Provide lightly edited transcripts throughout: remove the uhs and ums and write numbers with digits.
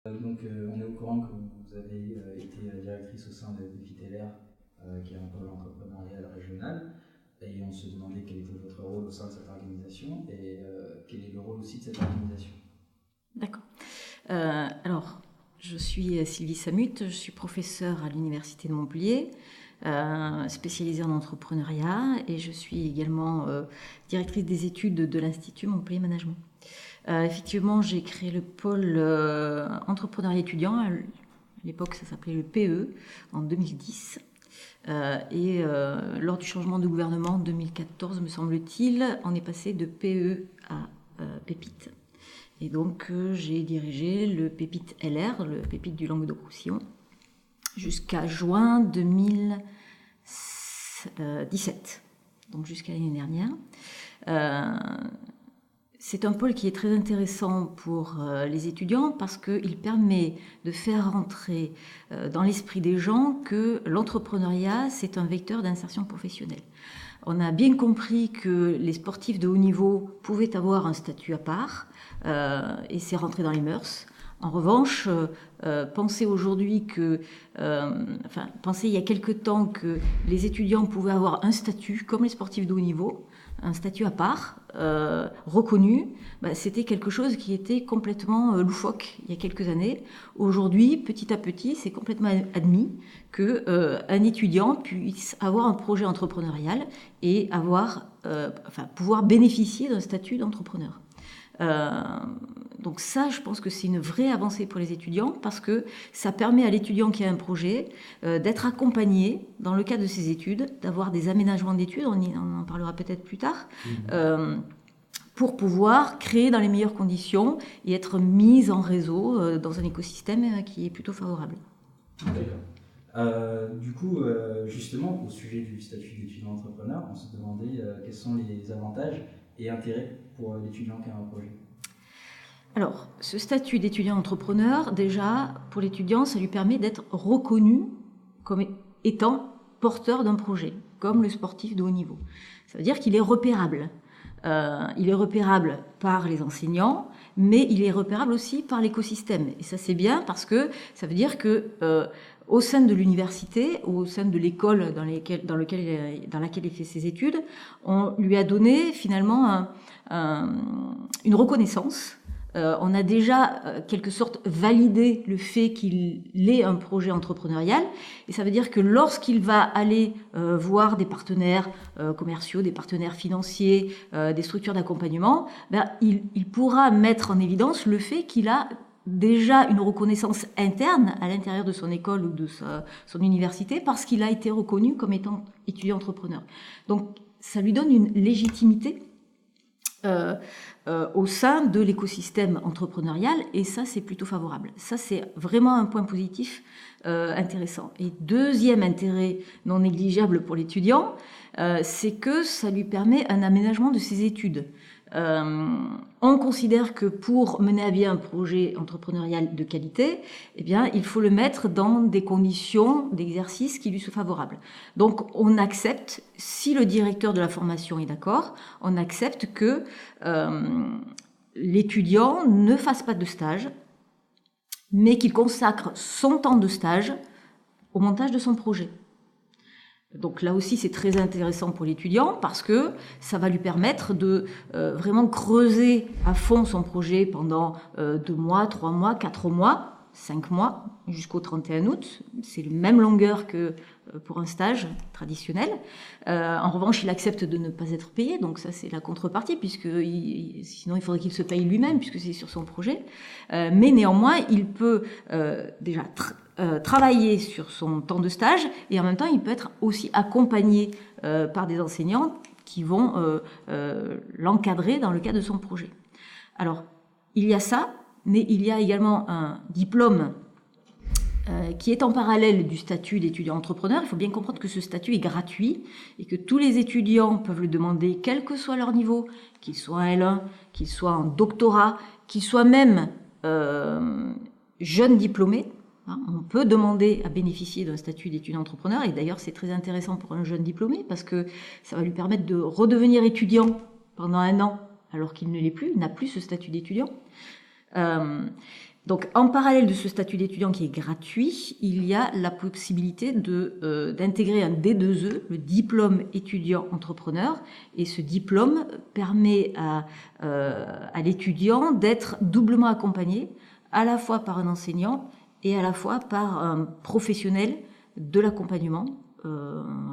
On est au courant que vous avez été directrice au sein de Défitellaire, qui est un pôle entrepreneurial régional, et on se demandait quel était votre rôle au sein de cette organisation et quel est le rôle aussi de cette organisation. D'accord. Alors, je suis Sylvie Samut, je suis professeure à l'Université de Montpellier, spécialisée en entrepreneuriat, et je suis également directrice des études de l'Institut Montpellier Management. Effectivement, j'ai créé le pôle entrepreneuriat étudiant, à l'époque ça s'appelait le PE, en 2010. Lors du changement de gouvernement en 2014, me semble-t-il, on est passé de PE à Pépite. Et donc, j'ai dirigé le Pépite LR, le Pépite du Languedoc-Roussillon, jusqu'à juin 2017, donc jusqu'à l'année dernière. C'est un pôle qui est très intéressant pour les étudiants parce qu'il permet de faire rentrer dans l'esprit des gens que l'entrepreneuriat, c'est un vecteur d'insertion professionnelle. On a bien compris que les sportifs de haut niveau pouvaient avoir un statut à part, et c'est rentré dans les mœurs. En revanche, penser aujourd'hui penser il y a quelque temps que les étudiants pouvaient avoir un statut comme les sportifs de haut niveau, un statut à part, reconnu, c'était quelque chose qui était complètement loufoque il y a quelques années. Aujourd'hui, petit à petit, c'est complètement admis qu'un étudiant puisse avoir un projet entrepreneurial et pouvoir bénéficier d'un statut d'entrepreneur. Donc ça, je pense que c'est une vraie avancée pour les étudiants parce que ça permet à l'étudiant qui a un projet d'être accompagné dans le cadre de ses études, d'avoir des aménagements d'études, on en parlera peut-être plus tard, pour pouvoir créer dans les meilleures conditions et être mis en réseau dans un écosystème qui est plutôt favorable. D'accord. Justement, au sujet du statut d'étudiant entrepreneur, on se demandait quels sont les avantages et intérêts pour l'étudiant qui a un projet. Alors, ce statut d'étudiant entrepreneur, déjà, pour l'étudiant, ça lui permet d'être reconnu comme étant porteur d'un projet, comme le sportif de haut niveau. Ça veut dire qu'il est repérable. Il est repérable par les enseignants, mais il est repérable aussi par l'écosystème. Et ça, c'est bien parce que ça veut dire que au sein de l'université, ou au sein de l'école dans laquelle il fait ses études, on lui a donné finalement une reconnaissance. On a déjà, quelque sorte, validé le fait qu'il ait un projet entrepreneurial. Et ça veut dire que lorsqu'il va aller voir des partenaires commerciaux, des partenaires financiers, des structures d'accompagnement, il pourra mettre en évidence le fait qu'il a déjà une reconnaissance interne à l'intérieur de son école ou de son université parce qu'il a été reconnu comme étant étudiant entrepreneur. Donc, ça lui donne une légitimité au sein de l'écosystème entrepreneurial, et ça, c'est plutôt favorable. Ça, c'est vraiment un point positif intéressant. Et deuxième intérêt non négligeable pour l'étudiant, c'est que ça lui permet un aménagement de ses études. On considère que pour mener à bien un projet entrepreneurial de qualité, il faut le mettre dans des conditions d'exercice qui lui soient favorables. Donc, on accepte, si le directeur de la formation est d'accord, on accepte que l'étudiant ne fasse pas de stage, mais qu'il consacre son temps de stage au montage de son projet. Donc là aussi, c'est très intéressant pour l'étudiant parce que ça va lui permettre de vraiment creuser à fond son projet pendant 2 mois, 3 mois, 4 mois, 5 mois, jusqu'au 31 août. C'est la même longueur que pour un stage traditionnel. En revanche, il accepte de ne pas être payé, donc ça c'est la contrepartie, puisque sinon il faudrait qu'il se paye lui-même, puisque c'est sur son projet. Mais néanmoins, il peut déjà travailler sur son temps de stage, et en même temps, il peut être aussi accompagné par des enseignants qui vont l'encadrer dans le cadre de son projet. Alors, il y a ça, mais il y a également un diplôme qui est en parallèle du statut d'étudiant entrepreneur. Il faut bien comprendre que ce statut est gratuit et que tous les étudiants peuvent le demander, quel que soit leur niveau, qu'ils soient en L1, qu'ils soient en doctorat, qu'ils soient même jeunes diplômés. On peut demander à bénéficier d'un statut d'étudiant entrepreneur, et d'ailleurs c'est très intéressant pour un jeune diplômé parce que ça va lui permettre de redevenir étudiant pendant 1 an alors qu'il ne l'est plus, il n'a plus ce statut d'étudiant. Donc, en parallèle de ce statut d'étudiant qui est gratuit, il y a la possibilité d'intégrer un D2E, le diplôme étudiant entrepreneur. Et ce diplôme permet à l'étudiant d'être doublement accompagné, à la fois par un enseignant et à la fois par un professionnel de l'accompagnement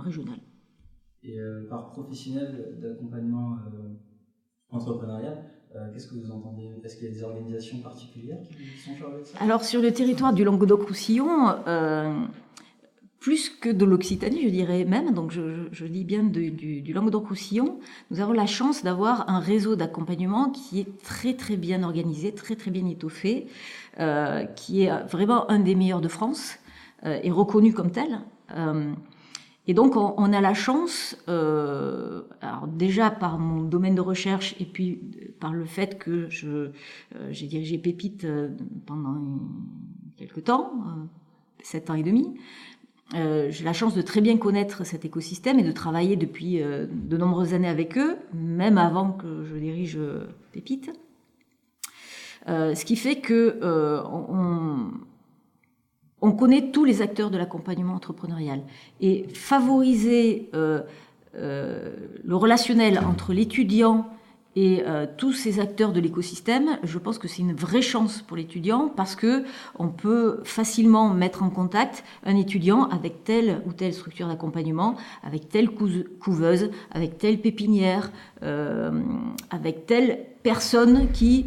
régional. Et par professionnel d'accompagnement entrepreneurial, qu'est-ce que vous entendez? Est-ce qu'il y a des organisations particulières qui sont chargées de ça? Alors, sur le territoire du Languedoc-Roussillon, plus que de l'Occitanie, je dirais même, donc je dis bien du Languedoc-Roussillon, nous avons la chance d'avoir un réseau d'accompagnement qui est très très bien organisé, très très bien étoffé, qui est vraiment un des meilleurs de France et reconnu comme tel. Et donc, on a la chance, alors déjà par mon domaine de recherche et puis par le fait que j'ai dirigé Pépite pendant quelques temps, 7 ans et demi, j'ai la chance de très bien connaître cet écosystème et de travailler depuis de nombreuses années avec eux, même avant que je dirige Pépite. Ce qui fait que on connaît tous les acteurs de l'accompagnement entrepreneurial. Et favoriser le relationnel entre l'étudiant et tous ces acteurs de l'écosystème, je pense que c'est une vraie chance pour l'étudiant parce qu'on peut facilement mettre en contact un étudiant avec telle ou telle structure d'accompagnement, avec telle couveuse, avec telle pépinière, avec telle personne qui,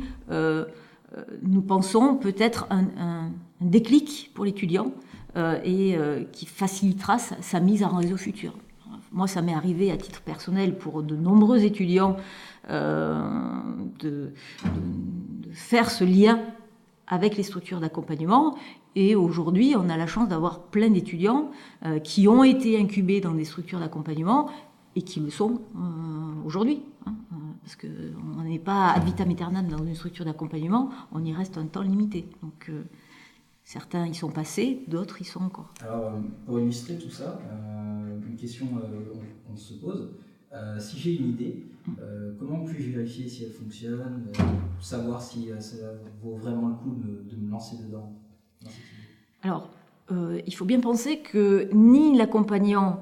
nous pensons, peut être un déclic pour l'étudiant et qui facilitera sa mise en réseau futur. Moi, ça m'est arrivé à titre personnel pour de nombreux étudiants de faire ce lien avec les structures d'accompagnement. Et aujourd'hui, on a la chance d'avoir plein d'étudiants qui ont été incubés dans des structures d'accompagnement et qui le sont aujourd'hui. Parce qu'on n'est pas ad vitam aeternam dans une structure d'accompagnement, on y reste un temps limité. Donc, certains y sont passés, d'autres y sont encore. Alors, pour illustrer tout ça, une question qu'on se pose. Si j'ai une idée, comment puis-je vérifier si elle fonctionne, savoir si ça vaut vraiment le coup de me lancer dedans dans cette idée? Alors, il faut bien penser que ni l'accompagnant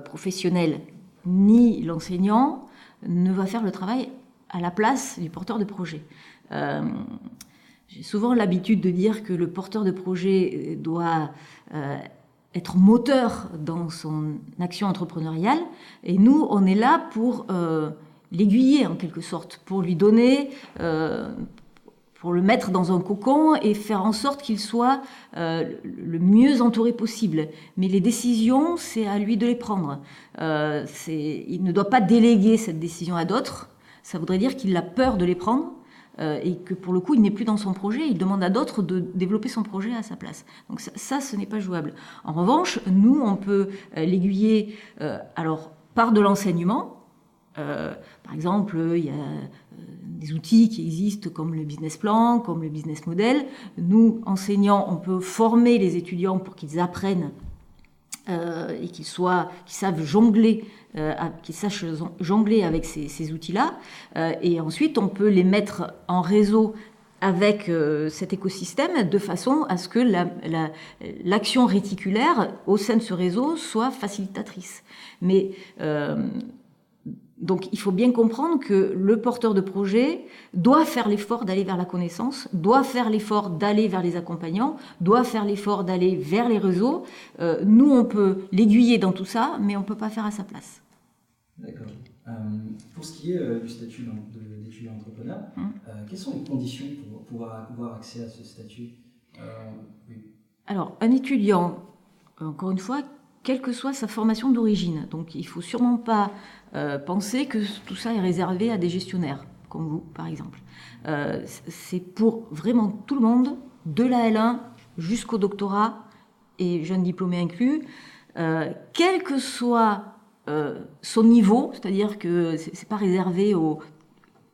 professionnel, ni l'enseignant ne va faire le travail à la place du porteur de projet. J'ai souvent l'habitude de dire que le porteur de projet doit être moteur dans son action entrepreneuriale. Et nous, on est là pour l'aiguiller en quelque sorte, pour lui donner, pour le mettre dans un cocon et faire en sorte qu'il soit le mieux entouré possible. Mais les décisions, c'est à lui de les prendre. Il ne doit pas déléguer cette décision à d'autres. Ça voudrait dire qu'il a peur de les prendre. Et que pour le coup, il n'est plus dans son projet, il demande à d'autres de développer son projet à sa place. Donc ça ce n'est pas jouable. En revanche, nous, on peut l'aiguiller alors par de l'enseignement. Par exemple, il y a des outils qui existent comme le business plan, comme le business model. Nous, enseignants, on peut former les étudiants pour qu'ils apprennent et qu'ils savent jongler, qu'ils sachent jongler avec ces outils-là. Et ensuite, on peut les mettre en réseau avec cet écosystème de façon à ce que l'action réticulaire au sein de ce réseau soit facilitatrice. Mais donc, il faut bien comprendre que le porteur de projet doit faire l'effort d'aller vers la connaissance, doit faire l'effort d'aller vers les accompagnants, doit faire l'effort d'aller vers les réseaux. Nous, on peut l'aiguiller dans tout ça, mais on ne peut pas faire à sa place. D'accord. Pour ce qui est du statut d'étudiant entrepreneur, quelles sont les conditions pour pouvoir avoir accès à ce statut? Oui. Alors, un étudiant, encore une fois, quelle que soit sa formation d'origine. Donc, il ne faut sûrement pas penser que tout ça est réservé à des gestionnaires, comme vous, par exemple. C'est pour vraiment tout le monde, de la L1 jusqu'au doctorat, et jeunes diplômés inclus, quel que soit son niveau, c'est-à-dire que ce n'est pas réservé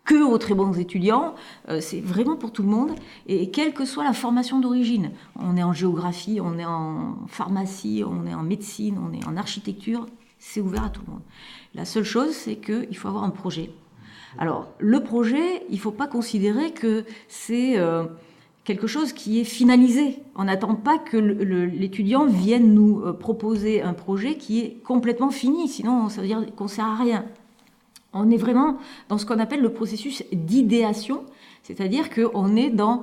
que aux très bons étudiants, c'est vraiment pour tout le monde, et quelle que soit la formation d'origine. On est en géographie, on est en pharmacie, on est en médecine, on est en architecture, c'est ouvert à tout le monde. La seule chose, c'est qu'il faut avoir un projet. Alors, le projet, il ne faut pas considérer que c'est quelque chose qui est finalisé. On n'attend pas que l'étudiant vienne nous proposer un projet qui est complètement fini, sinon ça veut dire qu'on ne sert à rien. On est vraiment dans ce qu'on appelle le processus d'idéation, c'est-à-dire qu'on est dans,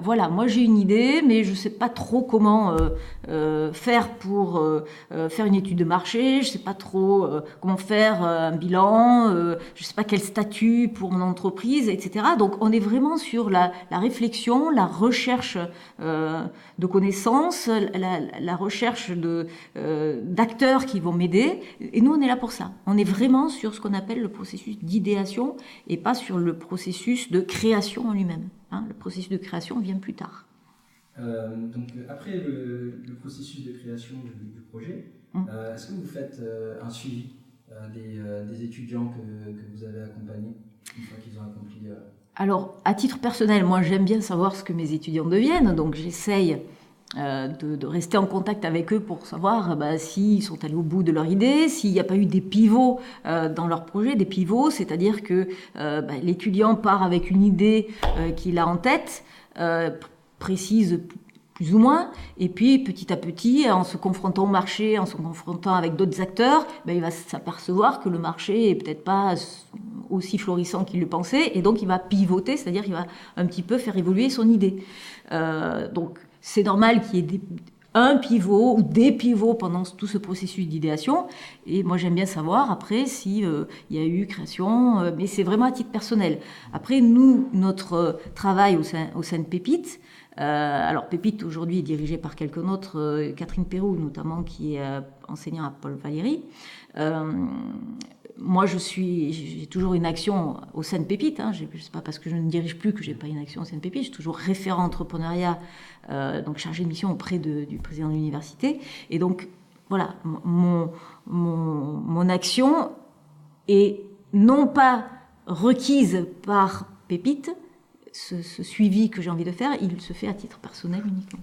voilà, moi j'ai une idée, mais je ne sais pas trop comment faire pour faire une étude de marché, je ne sais pas trop comment faire un bilan, je ne sais pas quel statut pour mon entreprise, etc. Donc on est vraiment sur la réflexion, la recherche de connaissances, la recherche d'acteurs qui vont m'aider, et nous on est là pour ça. On est vraiment sur ce qu'on appelle le processus d'idéation et pas sur le processus de création en lui-même. Le processus de création vient plus tard. Donc après le processus de création du projet, est-ce que vous faites un suivi des étudiants que vous avez accompagnés une fois qu'ils ont accompli Alors, à titre personnel, moi j'aime bien savoir ce que mes étudiants deviennent, donc j'essaye de rester en contact avec eux pour savoir s'ils sont allés au bout de leur idée, s'il n'y a pas eu des pivots dans leur projet, des pivots, c'est-à-dire que l'étudiant part avec une idée qu'il a en tête, précise plus ou moins, et puis petit à petit, en se confrontant au marché, en se confrontant avec d'autres acteurs, il va s'apercevoir que le marché est peut-être pas aussi florissant qu'il le pensait, et donc il va pivoter, c'est-à-dire qu'il va un petit peu faire évoluer son idée. Donc c'est normal qu'il y ait un pivot ou des pivots pendant tout ce processus d'idéation. Et moi, j'aime bien savoir après s'il y a eu création, mais c'est vraiment à titre personnel. Après, nous, notre travail au sein de Pépite, alors Pépite aujourd'hui est dirigée par quelqu'un d'autre, Catherine Perroux notamment, qui est enseignant à Paul Valéry. Moi, j'ai toujours une action au sein de Pépite. C'est pas parce que je ne dirige plus que j'ai pas une action au sein de Pépite. Je suis toujours référent entrepreneuriat, donc chargé de mission auprès du président de l'université. Et donc, voilà, mon action est non pas requise par Pépite. Ce suivi que j'ai envie de faire, il se fait à titre personnel uniquement.